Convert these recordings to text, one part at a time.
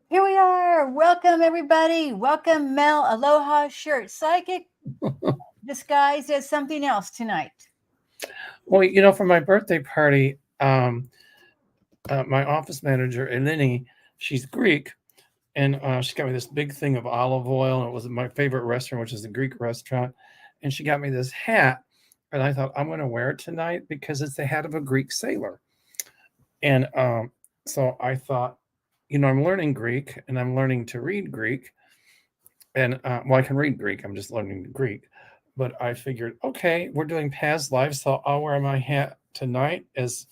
Here we are. Welcome, everybody. Welcome, Mel. Aloha shirt. Psychic disguised as something else tonight. Well, for my birthday party, my office manager, Eleni, she's Greek, and she got me this big thing of olive oil, and it was my favorite restaurant, which is a Greek restaurant, and she got me this hat, and I thought I'm going to wear it tonight because it's the hat of a Greek sailor, and so I thought, I'm learning Greek, and I'm learning to read Greek, and I can read Greek. I'm just learning Greek. But I figured, okay, we're doing past lives, so I'll wear my hat tonight as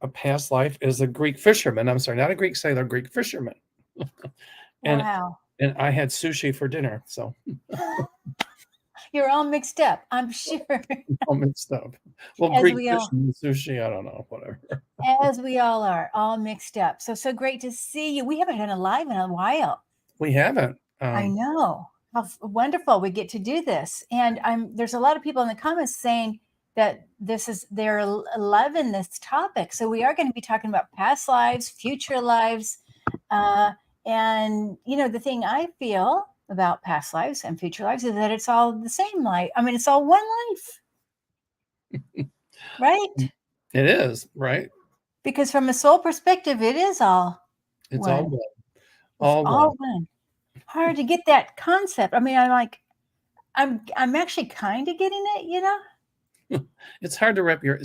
a past life as a Greek fisherman. I'm sorry, not a Greek sailor, Greek fisherman. and Wow. and I had sushi for dinner, so You're all mixed up, I'm sure. all mixed up. Well, as Greek we fish all and sushi, I don't know, whatever. as we all are, all mixed up. So great to see you. We haven't done a live in a while. We haven't. I know. How wonderful we get to do this. And there's a lot of people in the comments saying that they're loving this topic. So we are going to be talking about past lives, future lives. And the thing I feel about past lives and future lives is that it's all the same life. I mean, it's all one life, right? It is, right? Because from a soul perspective, it is all It's all one. one. It's All one. all one. Hard to get that concept. I mean, I'm actually kind of getting it. It's hard to wrap your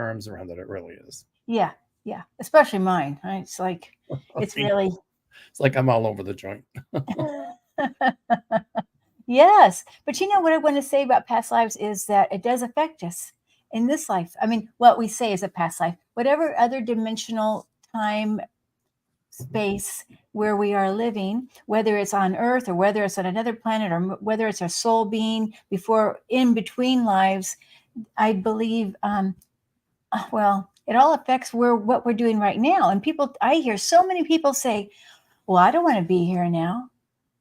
arms around that. It really is. Yeah, yeah. Especially mine. Right? It's like it's really It's like I'm all over the joint. yes. But what I want to say about past lives is that it does affect us in this life. I mean, what we say is a past life, whatever other dimensional time space where we are living, whether it's on Earth or whether it's on another planet or whether it's our soul being before in between lives, I believe, it all affects what we're doing right now. And I hear so many people say, well, I don't want to be here now.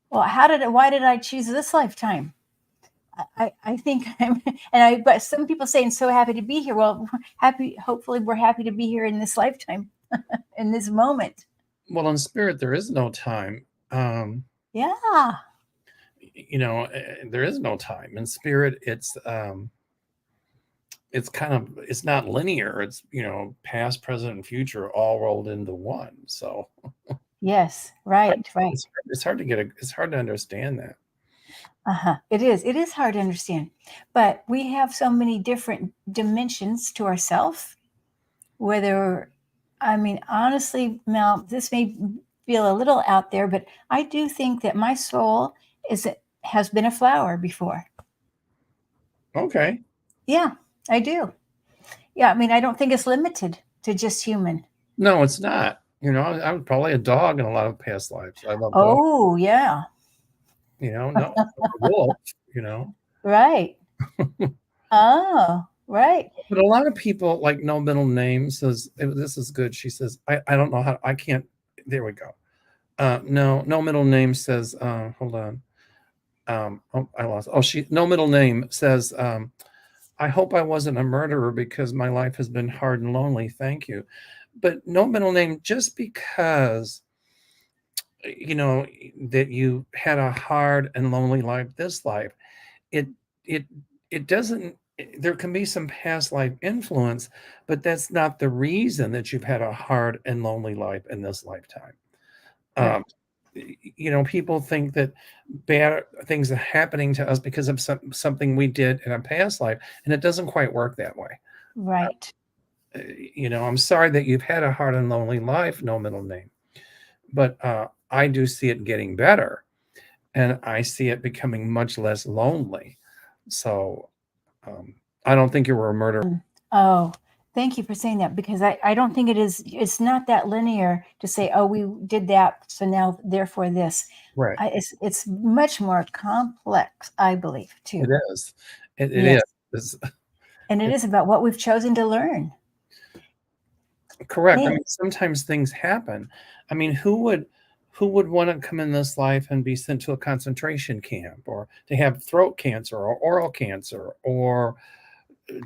Well, why did I choose this lifetime? I think, but some people saying so happy to be here. Well, hopefully we're happy to be here in this lifetime, in this moment. Well, in spirit, there is no time. Yeah. There is no time in spirit. It's not linear. It's past, present, and future all rolled into one. So yes, right. it's hard to it's hard to understand that. It is hard to understand, but we have so many different dimensions to ourself. Honestly, Mel, this may feel a little out there, but I do think that my soul has been a flower before. Okay. Yeah, I do. Yeah, I mean, I don't think it's limited to just human. No, it's not. I was probably a dog in a lot of past lives. I love dogs. Oh, yeah. No, a wolf. Right. Oh, right. But a lot of people like no middle name says this is good. She says I don't know how I can't. There we go. No middle name says hold on. I lost. No middle name says I hope I wasn't a murderer because my life has been hard and lonely. Thank you. But no middle name, just because that you had a hard and lonely life this life, it doesn't, there can be some past life influence, but that's not the reason that you've had a hard and lonely life in this lifetime. Right. People think that bad things are happening to us because of something we did in a past life, and it doesn't quite work that way. Right. I'm sorry that you've had a hard and lonely life, no middle name, but I do see it getting better, and I see it becoming much less lonely. So I don't think you were a murderer. Oh, thank you for saying that, because I don't think it's not that linear to say, oh, we did that, so now therefore this. Right. It's much more complex, I believe, too. It is. It Yes. is. And it is about what we've chosen to learn. Correct. I Yeah. mean, sometimes things happen. I mean, who would want to come in this life and be sent to a concentration camp, or to have throat cancer or oral cancer, or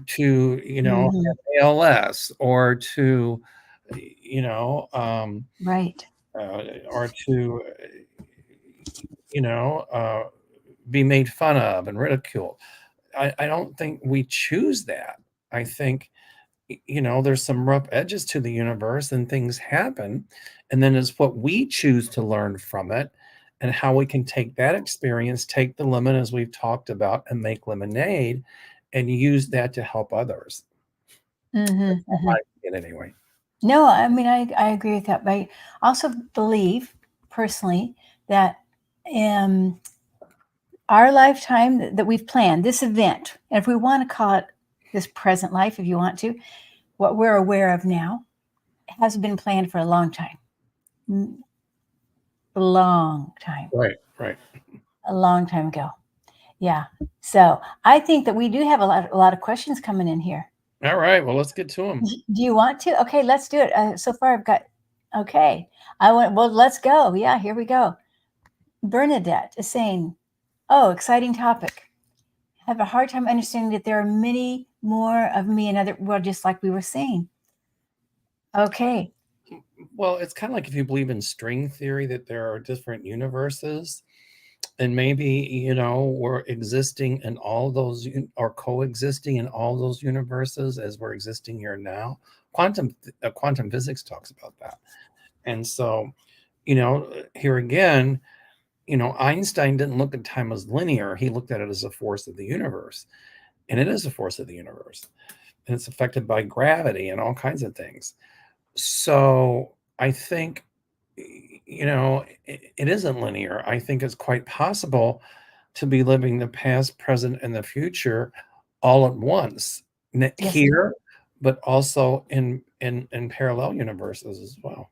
to have ALS, or to Right. or to, be made fun of and ridiculed. I don't think we choose that. I think, there's some rough edges to the universe and things happen. And then it's what we choose to learn from it and how we can take that experience, take the lemon as we've talked about, and make lemonade and use that to help others. Mm-hmm, mm-hmm. I get anyway. No, I mean, I agree with that. But I also believe personally that our lifetime that we've planned, this event, and if we want to call it this present life, if you want to, what we're aware of now has been planned for a long time. A long time. Right. A long time ago. Yeah. So I think that we do have a lot of questions coming in here. All right. Well, let's get to them. Do you want to? Okay, let's do it. So far, I've got. Okay, well, let's go. Yeah, here we go. Bernadette is saying, "Oh, exciting topic. I have a hard time understanding that there are many more of me in other. Well, just like we were saying. Okay. Well, it's kind of like if you believe in string theory that there are different universes, and maybe we're existing in all those or coexisting in all those universes as we're existing here now. Quantum physics talks about that. And so here again, Einstein didn't look at time as linear. He looked at it as a force of the universe, and it is a force of the universe, and it's affected by gravity and all kinds of things. So I think it isn't linear. I think it's quite possible to be living the past, present, and the future all at once Yes. here, but also in parallel universes as well.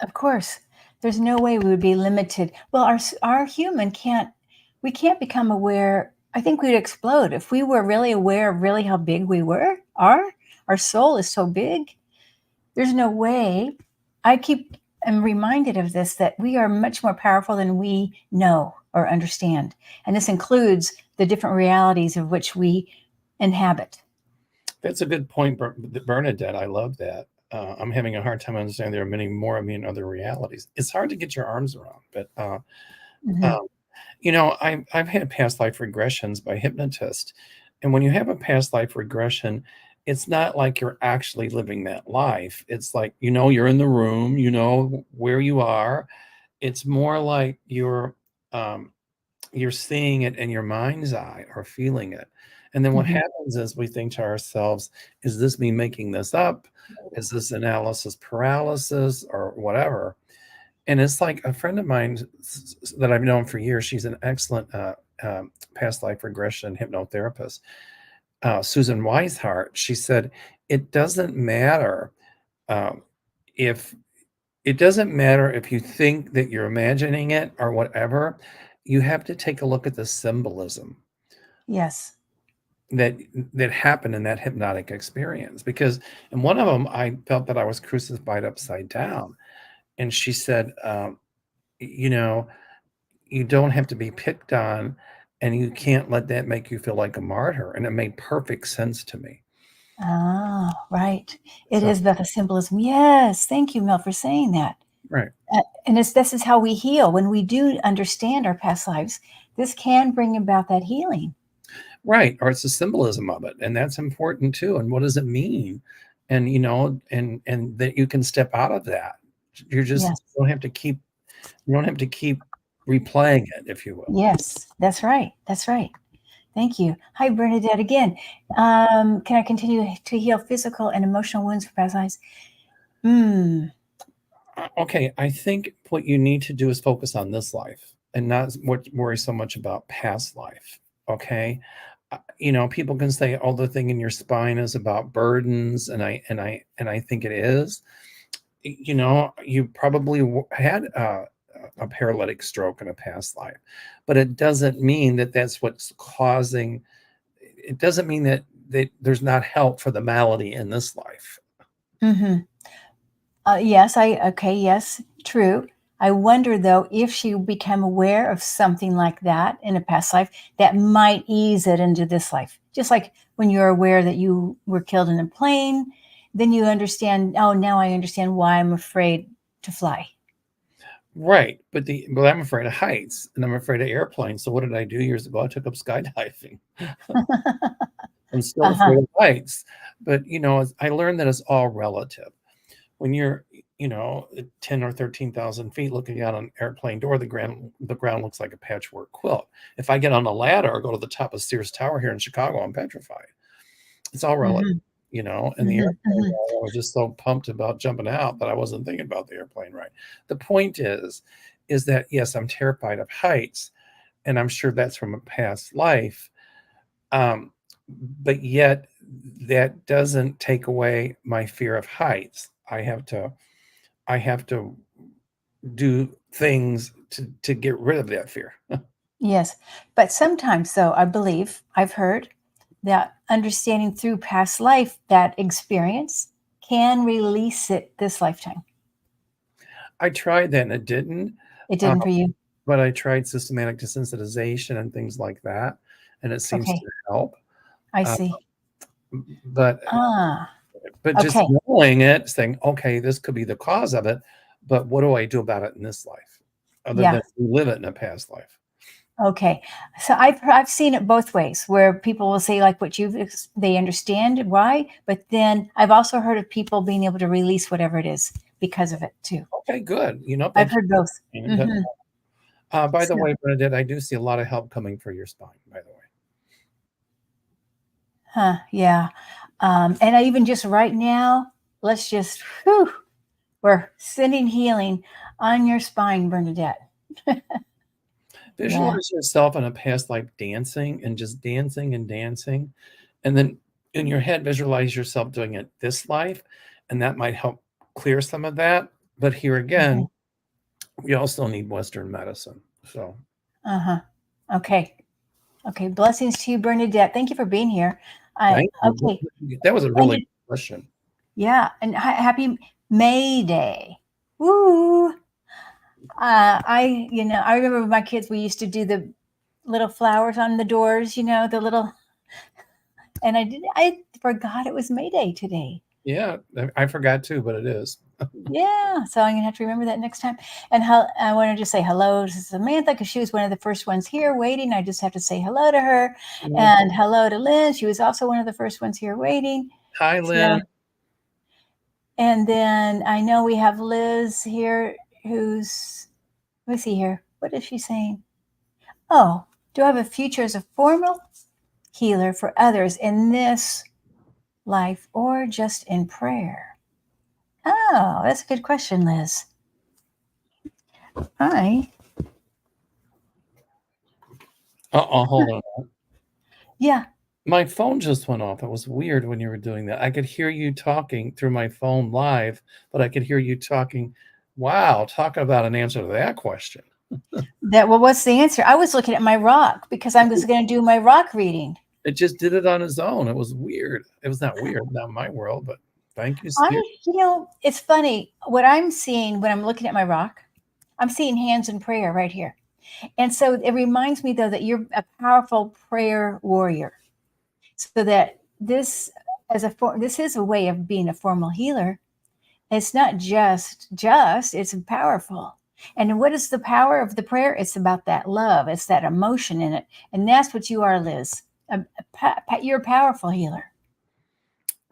Of course, there's no way we would be limited. Well, our human we can't become aware. I think we'd explode if we were really aware of really how big we were. Our soul is so big. There's no way. I'm reminded of this, that we are much more powerful than we know or understand. And this includes the different realities of which we inhabit. That's a good point, Bernadette. I love that. I'm having a hard time understanding there are many more of me in other realities. It's hard to get your arms around, but I've had past life regressions by hypnotists. And when you have a past life regression, it's not like you're actually living that life. It's like, you're in the room, where you are. It's more like you're seeing it in your mind's eye or feeling it. And then what happens is we think to ourselves, is this me making this up? Is this analysis paralysis or whatever? And it's like a friend of mine that I've known for years. She's an excellent past life regression hypnotherapist. Susan Weishart, she said, it doesn't matter if you think that you're imagining it or whatever. You have to take a look at the symbolism. Yes. That happened in that hypnotic experience, because in one of them, I felt that I was crucified upside down, and she said, you don't have to be picked on, and you can't let that make you feel like a martyr. And it made perfect sense to me. Ah, right. It is about the symbolism. Yes. Thank you, Mel, for saying that. Right. And this is how we heal. When we do understand our past lives, this can bring about that healing. Right. Or it's the symbolism of it. And that's important too. And what does it mean? And, and that you can step out of that. You don't have to keep replaying it, if you will. Yes, that's right. That's right. Thank you. Hi, Bernadette again. Can I continue to heal physical and emotional wounds for past lives? Okay, I think what you need to do is focus on this life and not worry so much about past life. Okay, people can say, "Oh, the thing in your spine is about burdens," and I think it is. You probably had a paralytic stroke in a past life, but it doesn't mean that that's what's causing. It doesn't mean that there's not help for the malady in this life. Yes, true. I wonder, though, if she became aware of something like that in a past life that might ease it into this life. Just like when you're aware that you were killed in a plane, then you understand, oh, now I understand why I'm afraid to fly. Right. But I'm afraid of heights and I'm afraid of airplanes. So what did I do years ago? I took up skydiving. I'm still Uh-huh. afraid of heights. But, I learned that it's all relative. When you're, at 10 or 13,000 feet looking out an airplane door, the ground looks like a patchwork quilt. If I get on a ladder or go to the top of Sears Tower here in Chicago, I'm petrified. It's all relative, Mhm. and the Mhm. airplane Mhm. ride, I was just so pumped about jumping out that I wasn't thinking about the airplane ride. The point is that, yes, I'm terrified of heights, and I'm sure that's from a past life. Um, but yet that doesn't take away my fear of heights. I have to do things to get rid of that fear. Yes. But sometimes, though, I believe I've heard that understanding through past life that experience can release it this lifetime. I tried that and it didn't. It Uh, didn't for you. but I tried systematic desensitization and things like that, and it seems to Okay. help. I Uh, see. but Ah, just okay. knowing it, saying, okay, this could be the cause of it, but what do I do about it in this life, other Yeah. than live it in a past life? Okay. So I've seen it both ways where people will say like what they understand why, but then I've also heard of people being able to release whatever it is because of it too. Okay, good. I've Thank you. heard both. And, Hmm. by the So, way, Bernadette, I do see a lot of help coming for your spine, by the way. yeah. And I even just right now, let's just, whew, we're sending healing on your spine, Bernadette. Yeah. Visualize yourself in a past life dancing and just dancing and dancing. And then in your head, visualize yourself doing it this life. And that might help clear some of that. But here Okay. again, we also need Western medicine. So Uh-huh. Okay. Okay. Blessings to you, Bernadette. Thank you for being here. thank you. Okay. That was a And really good question. yeah, and happy May Day. Woo! I remember with my kids, we used to do the little flowers on the doors, the little, and I forgot it was May Day today. Yeah, I forgot too, but it is. Yeah, so I'm gonna have to remember that next time. And I wanted to say hello to Samantha because she was one of the first ones here waiting. I just have to say hello to her, Yeah. and hello to Lynn. She was also one of the first ones here waiting. Hi, So, Lynn. and then I know we have Liz here, who's let me see here. What is she saying? Oh, do I have a future as a formal healer for others in this life or just in prayer? Oh, that's a good question, Liz. Hi. Hold on. Yeah. My phone just went off. It was weird when you were doing that. I could hear you talking through my phone live, but I could hear you talking. Wow, talk about an answer to that question. Well, what's the answer? I was looking at my rock because I'm just going to do my rock reading. It just did it on its own. It was weird. It was not weird, not my world, but thank you, Spirit. It's funny what I'm seeing when I'm looking at my rock. I'm seeing hands in prayer right here. And so it reminds me, though, that you're a powerful prayer warrior. So that this is a way of being a formal healer. It's not just it's powerful. And what is the power of the prayer? It's about that love. It's that emotion in it. And that's what you are, Liz. You're a powerful healer.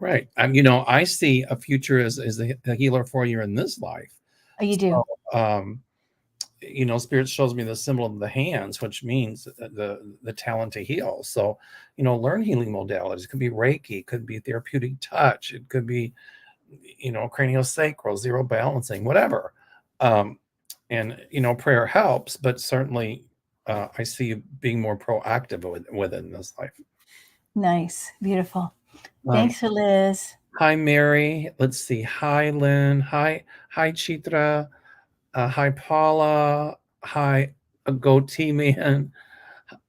Right. I see a future as a healer for you in this life. Oh, you So, do. um, Spirit shows me the symbol of the hands, which means the talent to heal. So, learn healing modalities. It could be Reiki, could be therapeutic touch, it could be, craniosacral, zero balancing, whatever. Um, and prayer helps, but certainly I see you being more proactive within this life. Nice. Beautiful. Um, Thanks, Liz. Hi, Mary. Let's see. Hi, Lynn. Hi, Chitra. Hi, Paula. Hi, Goatee Man.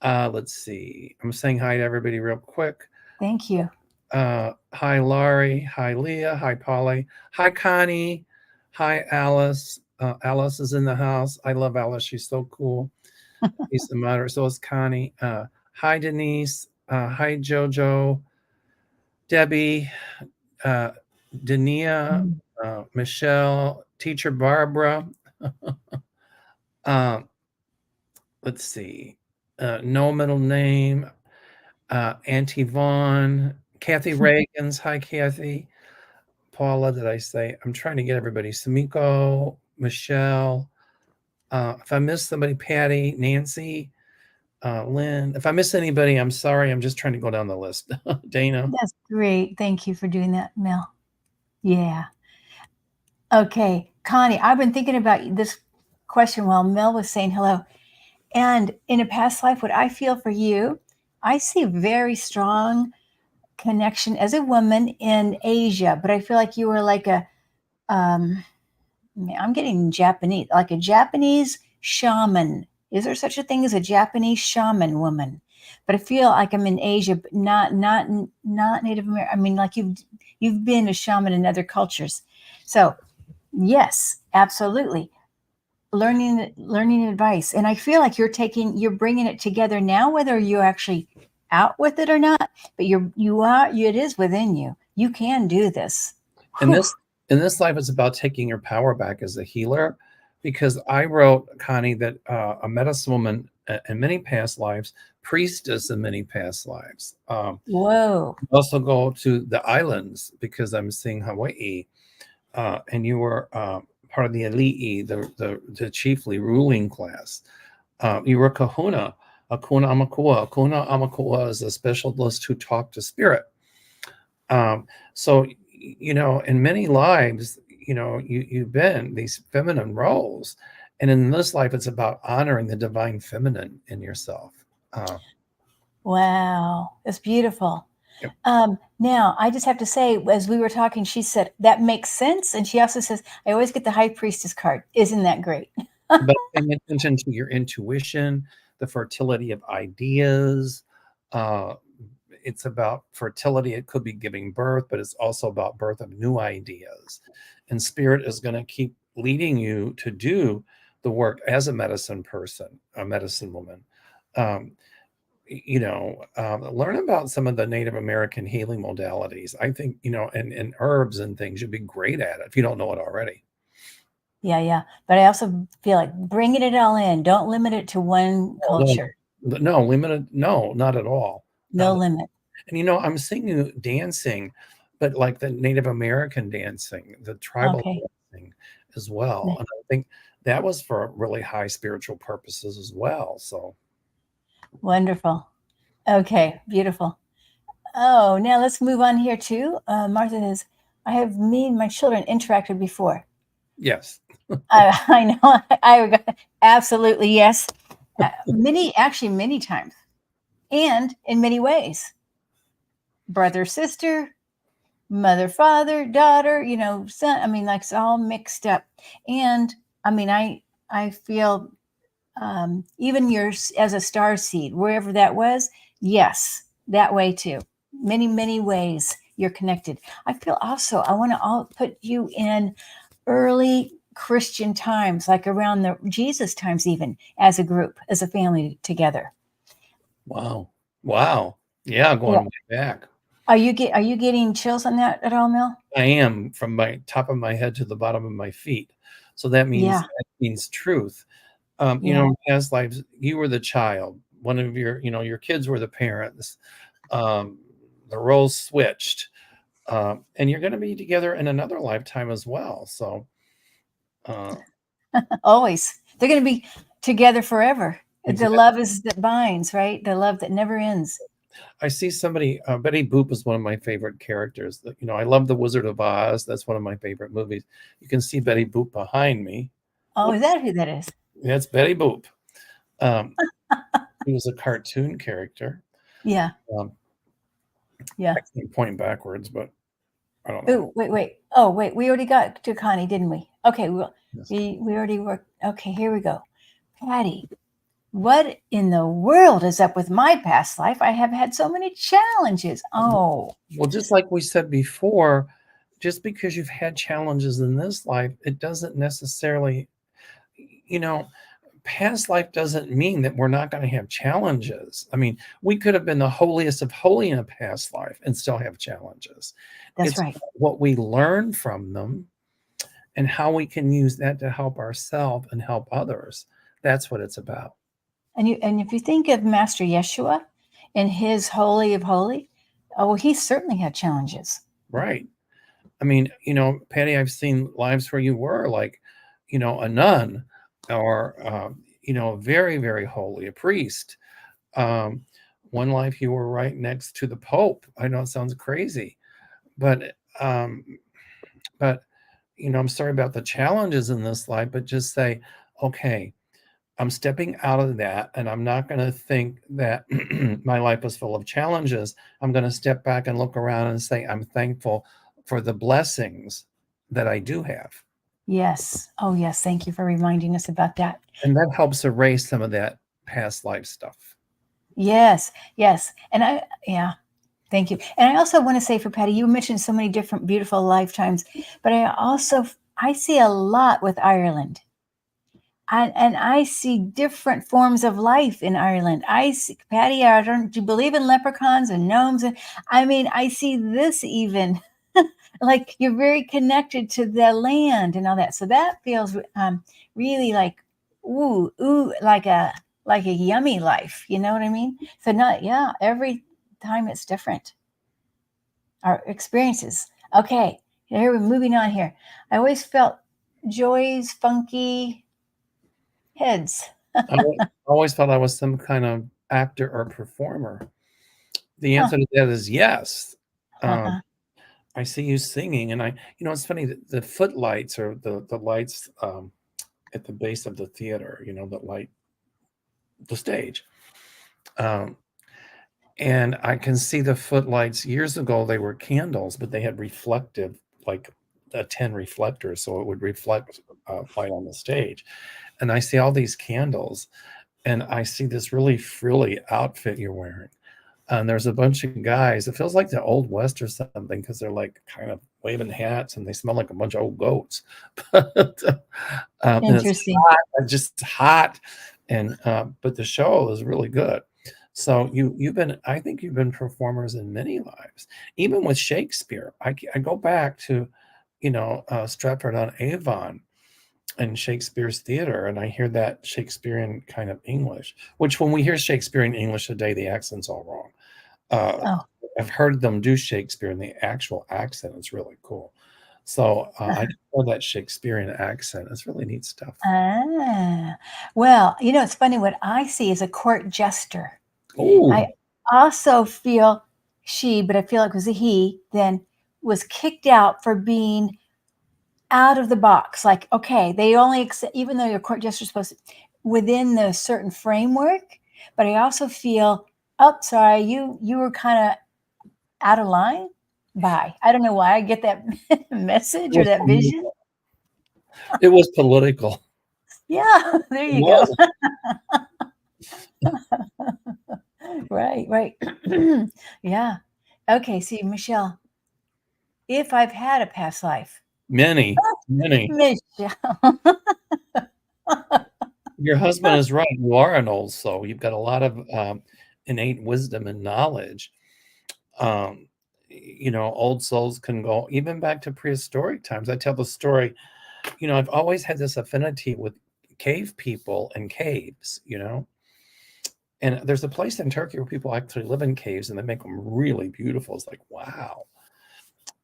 Let's see. I'm saying hi to everybody real quick. Thank you. Hi, Laurie. Hi, Leah. Hi, Polly. Hi, Connie. Hi, Alice. Alice is in the house. I love Alice. She's so cool. She's the moderator. So is Connie. Hi, Denise. Hi, Jojo. Debbie. Dania, Mm. Michelle, teacher Barbara. uh, let's see. No middle name. Auntie Vaughn. Kathy Reagan's. Hi, Kathy. Paula, did I say? I'm trying to get everybody. Samiko, Michelle. If I miss somebody, Patty, Nancy, Lynn. If I miss anybody, I'm sorry. I'm just trying to go down the list. Dana. That's great. Thank you for doing that, Mel. Yeah. Okay, Connie, I've been thinking about this question while Mel was saying hello. And in a past life, what I feel for you, I see a very strong connection as a woman in Asia, but I feel like you were like I'm getting Japanese, like a Japanese shaman. Is there such a thing as a Japanese shaman woman? But I feel like I'm in Asia, but not Native American. I mean, like you've been a shaman in other cultures. So yes, absolutely. Learning advice. And I feel like you're bringing it together now, whether you're actually out with it or not, but it is within you. You can do this. In this life, it's about taking your power back as a healer, because I wrote, Connie, that a medicine woman in many past lives, priestess in many past lives. Whoa. Also go to the islands, because I'm seeing Hawaii, and you were part of the elite, the chiefly ruling class. You were kahuna, akuna amakua. Akuna amakua is a specialist who talked to spirit. So, in many lives, you've been these feminine roles. And in this life, it's about honoring the divine feminine in yourself. Wow. That's beautiful. Yep. Now, I just have to say, as we were talking, she said, that makes sense. And she also says, I always get the high priestess card. Isn't that great? But paying attention to your intuition, the fertility of ideas. It's about fertility. It could be giving birth, but it's also about birth of new ideas. And spirit is going to keep leading you to do the work as a medicine person, a medicine woman. Learn about some of the Native American healing modalities. I think, and herbs and things, you'd be great at it if you don't know it already. Yeah. But I also feel like bringing it all in. Don't limit it to one culture. No, limited. No, not at all. No limit. And, I'm seeing you dancing, but like the Native American dancing, the tribal dancing as well. And I think that was for really high spiritual purposes as well. So wonderful. Okay, beautiful. Oh, now let's move on here too. Martha says, I have me and my children interacted before. Yes. I know. I absolutely yes. Many times, and in many ways. Brother, sister, mother, father, daughter, son. I mean, like it's all mixed up. And I mean, I feel even yours as a star seed, wherever that was, yes, that way too. Many, many ways you're connected. I feel also, I want to put you in early Christian times, like around the Jesus times, even as a group, as a family together. Wow. Yeah, going way back. Are you getting chills on that at all, Mel? I am, from my top of my head to the bottom of my feet. So that means truth. In past lives, you were the child. One of your kids were the parents. The roles switched. And you're going to be together in another lifetime as well. So always. They're going to be together forever. Exactly. The love is that binds, right? The love that never ends. I see somebody, Betty Boop is one of my favorite characters. I love The Wizard of Oz. That's one of my favorite movies. You can see Betty Boop behind me. Oh, is that who that is? That's Betty Boop. He was a cartoon character. Yeah. I can't point backwards, but I don't know. Wait. Oh, wait. We already got to Connie, didn't we? Okay. We already worked. Okay, here we go. Patty, what in the world is up with my past life? I have had so many challenges. Oh. Well, just like we said before, just because you've had challenges in this life, it doesn't necessarily, past life doesn't mean that we're not going to have challenges. I mean, we could have been the holiest of holy in a past life and still have challenges. That's right. What we learn from them and how we can use that to help ourselves and help others. That's what it's about. And if you think of Master Yeshua and his Holy of Holy, oh, well, he certainly had challenges. Right. I mean, Patty, I've seen lives where you were like, a nun or, very, very holy, a priest. One life you were right next to the Pope. I know it sounds crazy, but, I'm sorry about the challenges in this life, but just say, okay, I'm stepping out of that, and I'm not going to think that my life was full of challenges. I'm going to step back and look around and say, I'm thankful for the blessings that I do have. Yes. Oh, yes. Thank you for reminding us about that. And that helps erase some of that past life stuff. Yes. Yes. And thank you. And I also want to say for Patty, you mentioned so many different beautiful lifetimes, but I see a lot with Ireland. And I see different forms of life in Ireland. I see, Patty, do you believe in leprechauns and gnomes? I see this even like you're very connected to the land and all that. So that feels really like, ooh, like a yummy life. You know what I mean? So every time it's different. Our experiences. Okay, here we're moving on here. I always felt Joy's funky heads. I always thought I was some kind of actor or performer. The answer to that is yes. I see you singing, and it's funny that the footlights or the lights at the base of the theater, that light the stage. And I can see the footlights. Years ago, they were candles, but they had reflective, like 10 reflectors, so it would reflect light on the stage. And I see all these candles, and I see this really frilly outfit you're wearing. And there's a bunch of guys. It feels like the Old West or something because they're like kind of waving hats and they smell like a bunch of old goats. Interesting. It's just hot, and but the show is really good. So I think you've been performers in many lives, even with Shakespeare. I go back to, Stratford on Avon and Shakespeare's theater, and I hear that Shakespearean kind of English, which when we hear Shakespearean English today, the accent's all wrong. I've heard them do Shakespeare, and the actual accent is really cool. So I know that Shakespearean accent is really neat stuff. Well, it's funny. What I see is a court jester. Ooh. I also feel but I feel like it was a he, then was kicked out for being out of the box. Like, okay, they only accept, even though your court jester is supposed to, within the certain framework. But I also feel, sorry, you were kind of out of line. Bye. I don't know why I get that message or that vision. It was political. Yeah, there you go. Right. Yeah. Okay, see, Michelle, if I've had a past life. Many. Michelle. Your husband is right. You are an old soul. You've got a lot of innate wisdom and knowledge. Old souls can go even back to prehistoric times. I tell the story, I've always had this affinity with cave people and caves, and there's a place in Turkey where people actually live in caves and they make them really beautiful. It's like, wow.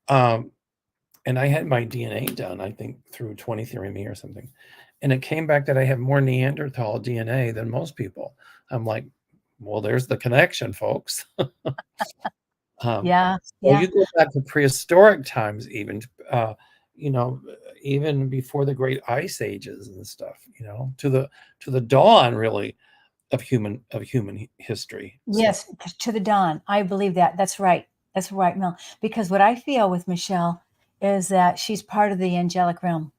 And I had my DNA done, I think through 23andMe or something. And it came back that I have more Neanderthal DNA than most people. I'm like, well, there's the connection, folks. Yeah. You go back to prehistoric times, even, even before the great ice ages and stuff, to the dawn, really, of human history. Yes, to the dawn. I believe that. That's right. That's right, Mel. Because what I feel with Michelle is that she's part of the angelic realm.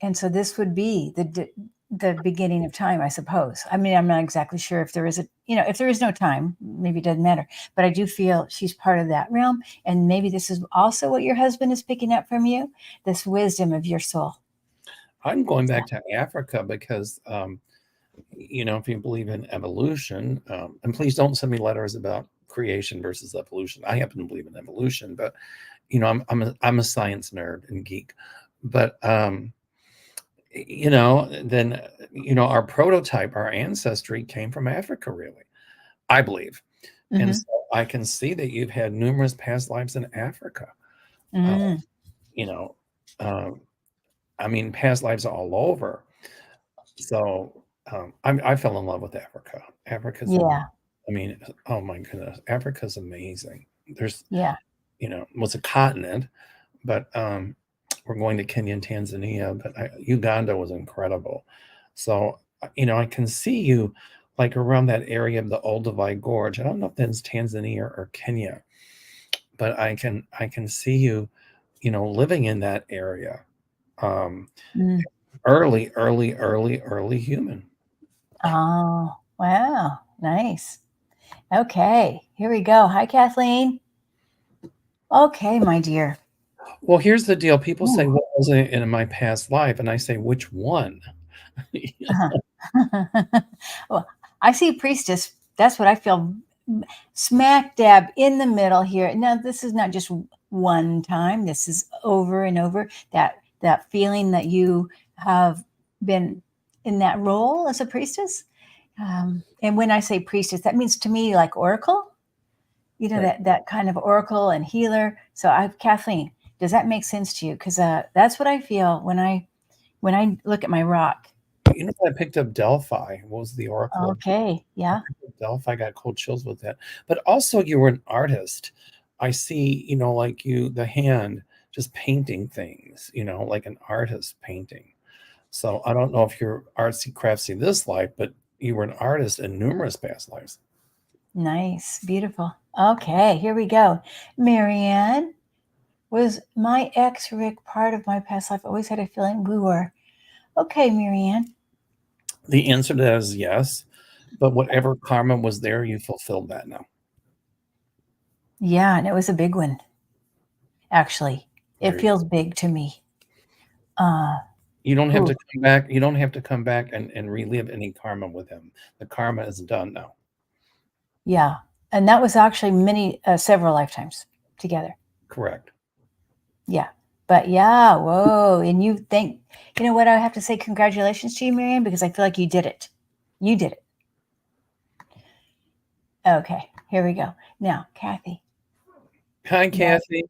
And so this would be the beginning of time, I suppose. I mean, I'm not exactly sure if there is if there is no time, maybe it doesn't matter. But I do feel she's part of that realm. And maybe this is also what your husband is picking up from you, this wisdom of your soul. I'm going back to Africa because, if you believe in evolution, and please don't send me letters about creation versus evolution. I happen to believe in evolution, but I'm a science nerd and geek. but then our prototype, our ancestry came from Africa, really, I believe. And Hmm. so I can see that you've had numerous past lives in Africa. Uh, Mm. you know, um, I mean, past lives all over. So I fell in love with Africa. Africa's, Yeah. I mean, oh my goodness, Africa's amazing. There's, Yeah. was a continent, but we're going to Kenya and Tanzania, but Uganda was incredible. So, I can see you like around that area of the Olduvai Gorge. I don't know if that's Tanzania or Kenya, but I can see you, living in that area. Um, Mm. early, early, early, early human. Oh, wow. Nice. Okay, here we go. Hi, Kathleen. Okay, my dear. Well, here's the deal. People say, Ooh. "What was it in my past life?" And I say, "Which one?" Uh-huh. Well, I see priestess. That's what I feel smack dab in the middle here. Now, this is not just one time. This is over and over. That feeling that you have been in that role as a priestess. And when I say priestess, that means to me like oracle. Right. That kind of oracle and healer. So, Kathleen, does that make sense to you? Because that's what I feel when I look at my rock. I picked up Delphi. What was the Oracle of Okay, yeah. Delphi? I got cold chills with that. But also, you were an artist. I see, like you, the hand just painting things, like an artist painting. So I don't know if you're artsy craftsy this life, but you were an artist in numerous past lives. Nice, beautiful. Okay, here we go. Marianne, was my ex Rick part of my past life? Always had a feeling we were. Okay, Marianne. The answer to that is yes. But whatever karma was there, you fulfilled that now. Yeah, and it was a big one, actually. It There feels big to me. Uh, You don't have ooh, to come back. You don't have to come back and relive any karma with him. The karma is done now. yeah. And that was actually several lifetimes together. Correct. Yeah. But yeah, whoa. And you know what? I have to say congratulations to you, Marianne, because I feel like you did it. You did it. Okay, here we go. Now, Kathy. Hi, Yeah. Kathy.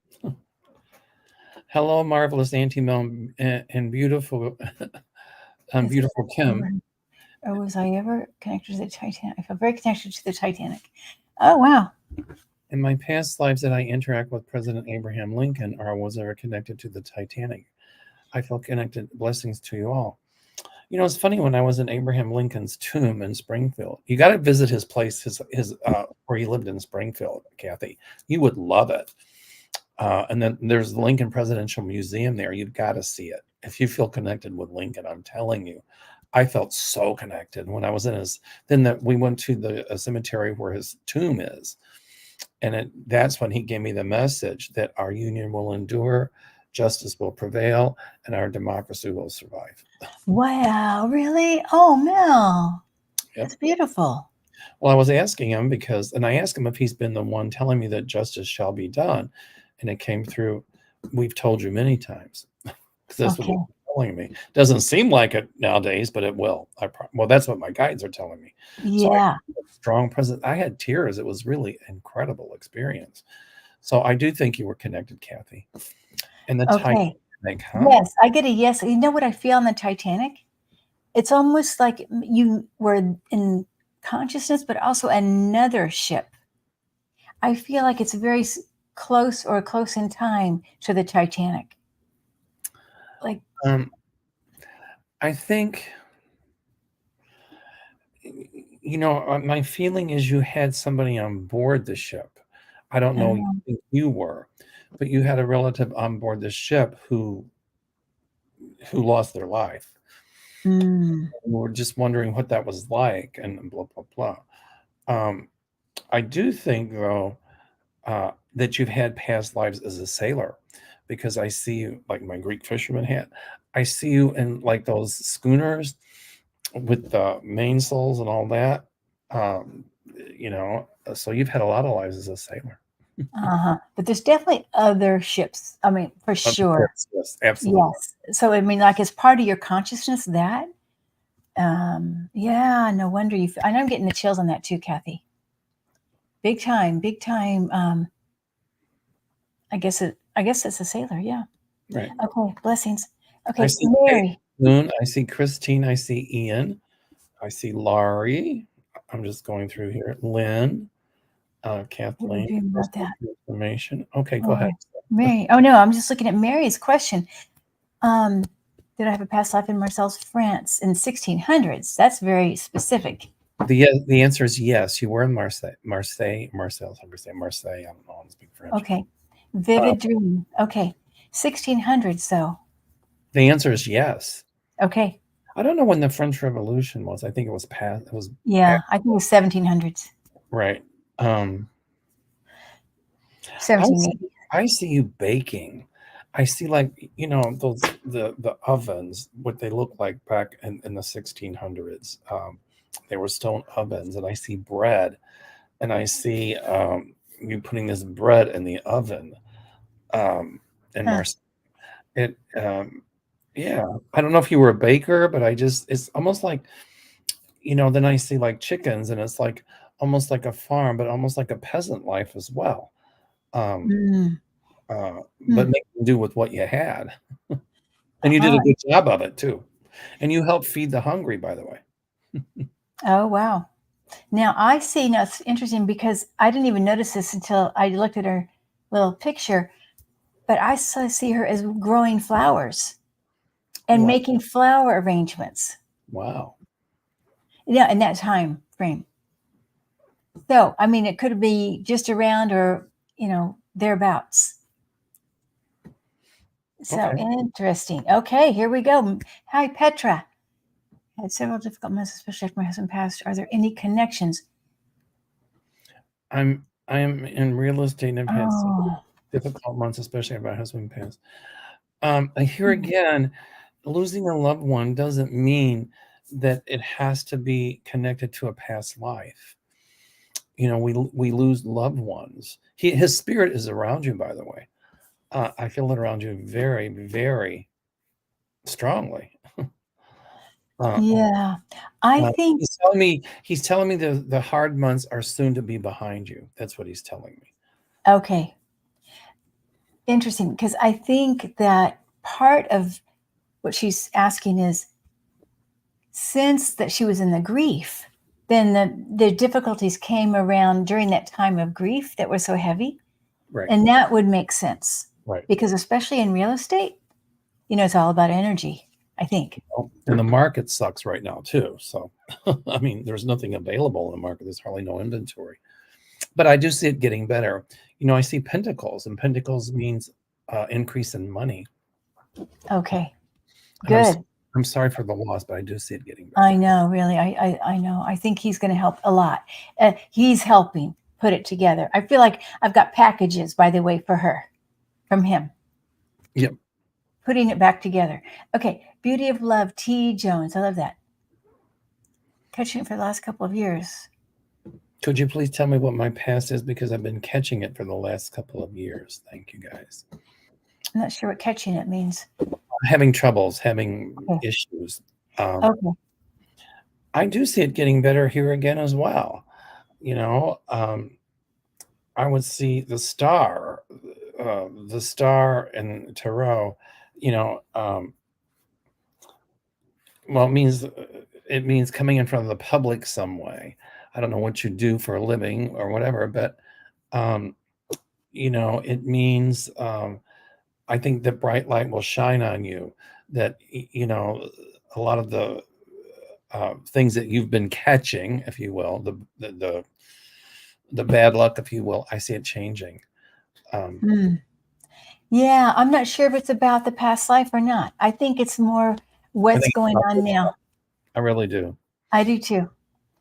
Hello, marvelous Auntie Mel and beautiful, Is it beautiful Kim. or was I ever connected to the Titanic? I feel very connected to the Titanic. Oh wow. In my past lives, did I interact with President Abraham Lincoln, or was I ever connected to the Titanic? I feel connected. Blessings to you all. It's funny, when I was in Abraham Lincoln's tomb in Springfield. You got to visit his place, his where he lived in Springfield, Kathy. You would love it. And then there's the Lincoln Presidential Museum there. You've got to see it. If you feel connected with Lincoln, I'm telling you, I felt so connected when I was in his. Then we went to the cemetery where his tomb is, and that's when he gave me the message that our union will endure, justice will prevail, and our democracy will survive. Wow, really? Oh Mel. Yep. That's beautiful. Well, I was asking him and I asked him if he's been the one telling me that justice shall be done, and it came through. We've told you many times, because that's what Okay. they're telling me. Doesn't seem like it nowadays, but it will. Well, that's what my guides are telling me. So I Yeah. strong presence. I had tears. It was really incredible experience. So I do think you were connected, Kathy. And the Okay. Titanic, huh? Yes, I get a yes. You know what I feel on the Titanic? It's almost like you were in consciousness, but also another ship. I feel like it's very close in time to the Titanic. Like, Um, I think, my feeling is you had somebody on board the ship. I don't know um, who you were, but you had a relative on board the ship who lost their life. mm, We were just wondering what that was like, and blah blah blah. Um, I do think, though, that you've had past lives as a sailor, because I see you like my Greek fisherman hat. I see you in like those schooners with the mainsails and all that. Um, so you've had a lot of lives as a sailor. But there's definitely other ships. I mean, for Of sure. course, yes, absolutely. Yes. So I mean, like, as part of your consciousness, that. Yeah. No wonder you. I know I'm getting the chills on that too, Kathy. Big time. Big time. I guess it. I guess it's a sailor. Yeah. Right. Okay. Blessings. I Okay, see Kate, Mary. Moon. I see Christine. I see Ian. I see Laurie. I'm just going through here. Lynn, What are we Kathleen. doing about Personal that? information. Okay, go ahead. Oh, Mary. Oh no, I'm just looking at Mary's question. Um, did I have a past life in Marseille's France in 1600s? That's very specific. The answer is yes. You were in Marseille. Marseille. I'm going to say Marseille. I don't know. I don't speak French. Okay. Vivid dream. Okay. 1600s though. The answer is yes. Okay. I don't know when the French Revolution was. I think it was past. It was Yeah, I think it was 1700s. right. I see, 1780. I see you baking. I see like those the ovens, what they look like back in the 1600s. They were stone ovens, and I see bread, and I see you putting this bread in the oven. In Huh. Marseille. It yeah. I don't know if you were a baker, but it's almost like then I see like chickens, and it's like almost like a farm, but almost like a peasant life as well. Um, Mm. but make do with what you had. And you did Uh-huh. a good job of it too. And you helped feed the hungry, by the way. Oh, wow. Now I see, now it's interesting because I didn't even notice this until I looked at her little picture, but I see her as growing flowers and Wow. making flower arrangements. Wow. Yeah, in that time frame. So, I mean, it could be just around or, thereabouts. So Okay. interesting. Okay, here we go. Hi, Petra. I had several difficult months, especially after my husband passed. Are there any connections? I am in real estate and I've had some Oh, difficult months, especially after my husband passed. Here again, losing a loved one doesn't mean that it has to be connected to a past life. We lose loved ones. His spirit is around you, by the way. I feel it around you very, very strongly. yeah. I think, He's telling me the hard months are soon to be behind you. That's what he's telling me. okay, interesting, because I think that part of what she's asking is, since that she was in the grief, then the difficulties came around during that time of grief that were so heavy. Right. And that would make sense Right. because, especially in real estate, it's all about energy, I think. And the market sucks right now too. So, I mean, there's nothing available in the market. There's hardly no inventory. But I do see it getting better. I see pentacles, and pentacles means increase in money. Okay, And good. I'm sorry for the loss, but I do see it getting better. I know, really. I know. I think he's going to help a lot. He's helping put it together. I feel like I've got packages, by the way, for her from him. Yep. Putting it back together. Okay, Beauty of Love, T. Jones. I love that. Catching it for the last couple of years. Could you please tell me what my past is, because I've been catching it for the last couple of years. Thank you, guys. I'm not sure what catching it means. Having troubles, having Okay. issues. Okay. I do see it getting better here again as well. I would see the star in tarot. Well, it means coming in front of the public some way. I don't know what you do for a living or whatever, but it means I think the bright light will shine on you. That a lot of the things that you've been catching, if you will, the bad luck, if you will, I see it changing. Yeah, I'm not sure if it's about the past life or not. I think it's more I what's think it's going about on this now. stuff. I really do. I do too.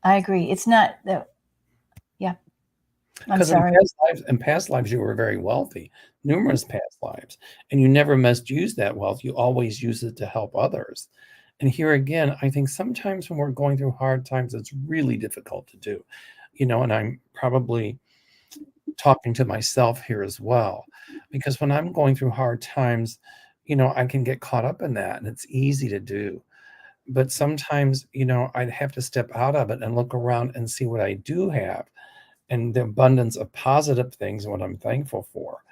I agree. It's not the, yeah, I'm Because sorry. in past lives, you were very wealthy, numerous past lives, and you never misused that wealth. You always use it to help others. And here again, I think sometimes when we're going through hard times, it's really difficult to do. And I'm probably talking to myself here as well, because when I'm going through hard times, I can get caught up in that, and it's easy to do. But sometimes, I'd have to step out of it and look around and see what I do have and the abundance of positive things and what I'm thankful for.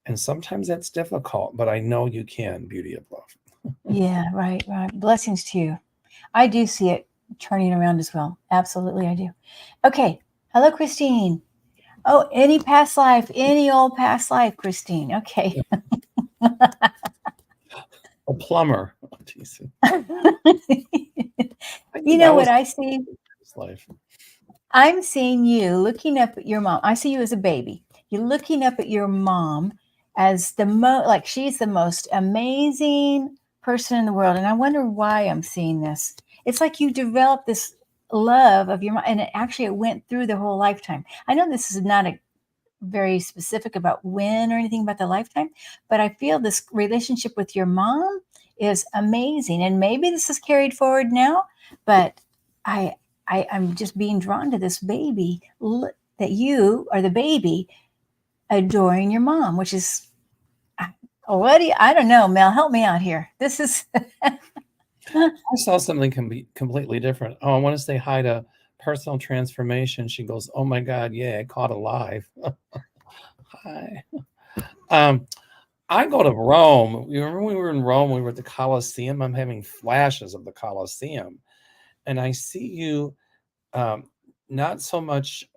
And sometimes that's difficult, but I know you can, beauty of love. Yeah, right, right. Blessings to you. I do see it turning around as well. Absolutely, I do. Okay. Hello, Christine. Oh, any past life, any old past life, Christine. Okay. A plumber. Oh, geez. You know what I see? Life. I'm seeing you looking up at your mom. I see you as a baby. You're looking up at your mom as like she's the most amazing person in the world. And I wonder why I'm seeing this. It's like you developed this love of your mom, and it went through the whole lifetime. I know this is not a very specific about when or anything about the lifetime, but I feel this relationship with your mom is amazing. And maybe this is carried forward now, but I'm just being drawn to this baby that you are the baby adoring your mom, which is I don't know, Mel, help me out here. This is I saw something can be completely different. Oh, I want to say hi to Personal Transformation. She goes, "Oh my God, yeah, caught alive." Hi. I go to Rome. You remember when we were in Rome? We were at the Colosseum. I'm having flashes of the Colosseum, and I see you, not so much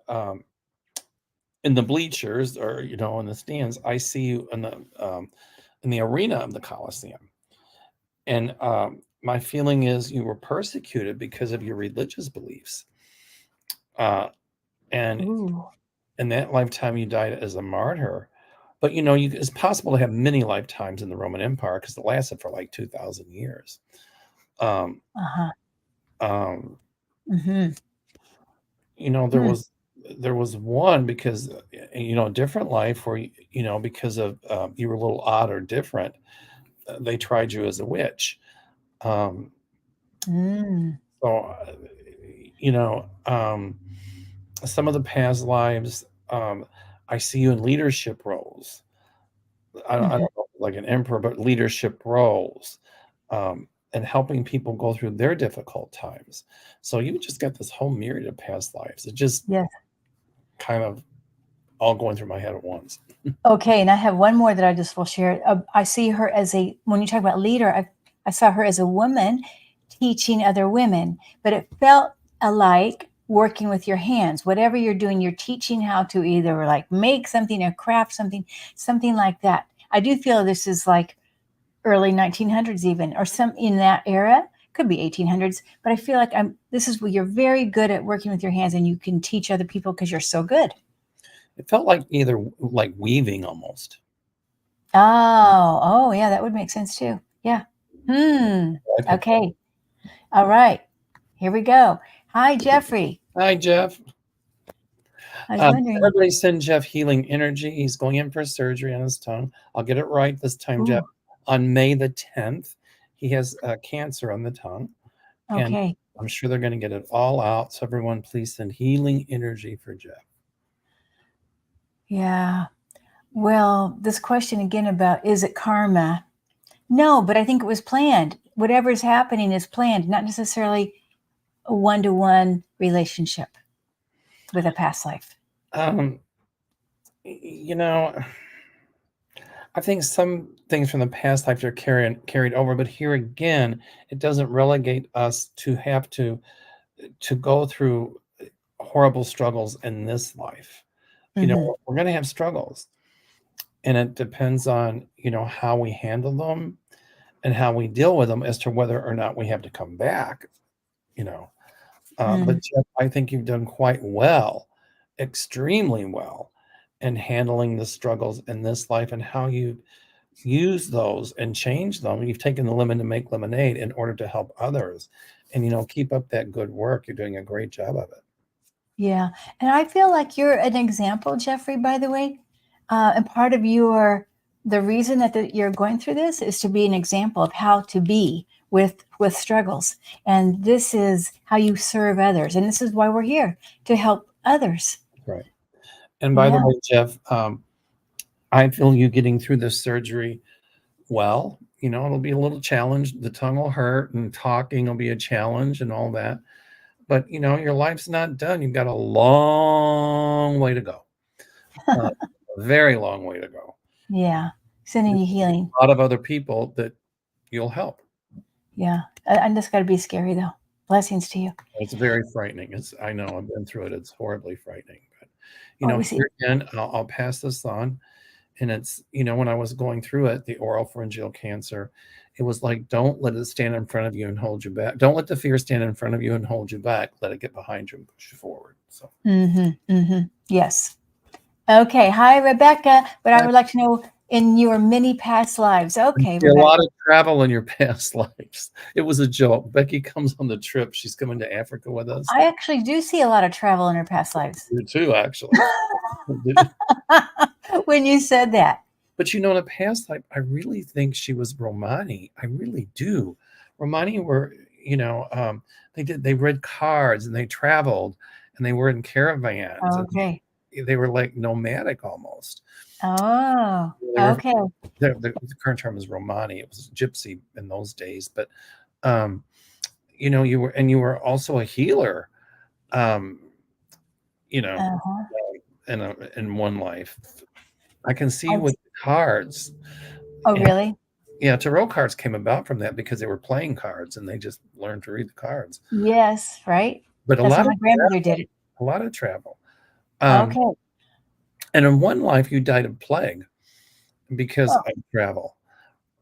in the bleachers or in the stands. I see you in the arena of the Colosseum, and my feeling is you were persecuted because of your religious beliefs, and Ooh. in that lifetime you died as a martyr. But it's possible to have many lifetimes in the Roman Empire because it lasted for like 2,000 years. Um, Uh-huh. um, Mm-hmm. there was one because a different life where because of you were a little odd or different, they tried you as a witch. Um, Mm. so some of the past lives, I see you in leadership roles. I don't Mm-hmm. know, like an emperor, but leadership roles, and helping people go through their difficult times. So you just got this whole myriad of past lives. It just Yes. kind of all going through my head at once. Okay, and I have one more that I just will share. I see her when you talk about leader, I saw her as a woman teaching other women, but it felt alike working with your hands. Whatever you're doing, you're teaching how to either like make something or craft something like that. I do feel this is like early 1900s even, or some in that era. Could be 1800s, but I feel like this is where you're very good at working with your hands and you can teach other people because you're so good. It felt like either like weaving almost. Oh, yeah, that would make sense too. Yeah. Okay. All right. Here we go. Hi, Jeffrey. Hi, Jeff. I was wondering. Everybody send Jeff healing energy. He's going in for surgery on his tongue. I'll get it right this time, Ooh. Jeff. On May the 10th, he has cancer on the tongue. And Okay. I'm sure they're going to get it all out. So everyone, please send healing energy for Jeff. Yeah. Well, this question again about is it karma? No, but I think it was planned. Whatever is happening is planned, not necessarily a one-to-one relationship with a past life. I think some things from the past life are carried over, but here again, it doesn't relegate us to have to go through horrible struggles in this life. Mm-hmm. We're going to have struggles, and it depends on how we handle them and how we deal with them as to whether or not we have to come back. But Jeff, I think you've done quite well, extremely well, in handling the struggles in this life and how you use those and change them. You've taken the lemon to make lemonade in order to help others, and keep up that good work. You're doing a great job of it. Yeah. And I feel like you're an example, Jeffrey, by the way. And part of the reason that you're going through this is to be an example of how to be with struggles. And this is how you serve others. And this is why we're here, to help others. Right. And by the Yeah. way, Jeff, I feel you getting through this surgery well. It'll be a little challenge. The tongue will hurt and talking will be a challenge and all that. But, your life's not done. You've got a long way to go. A very long way to go. Yeah. Sending you healing. A lot of other people that you'll help. Yeah. And that's got to be scary, though. Blessings to you. It's very frightening. I know I've been through it. It's horribly frightening. But, Oh, we see. here again, I'll pass this on. And it's, when I was going through it, the oral pharyngeal cancer, it was like, don't let it stand in front of you and hold you back. Don't let the fear stand in front of you and hold you back. Let it get behind you and push you forward. So, Yes. Okay. Hi, Rebecca. But I would like to know in your many past lives. Okay, a lot of travel in your past lives. It was a joke. Becky comes on the trip. She's coming to Africa with us. I actually do see a lot of travel in her past lives. You too, actually. When you said that. But in a past life, I really think she was Romani. I really do. Romani were, they read cards and they traveled and they were in caravans. Okay. And they were like nomadic almost. Oh, okay. The current term is Romani. It was gypsy in those days. But, you were also a healer, in one life. I can see with cards. Oh, really? Yeah, tarot cards came about from that because they were playing cards and they just learned to read the cards. Yes, right. But That's how my grandmother did it. A lot of travel. Okay. And in one life, you died of plague because of travel.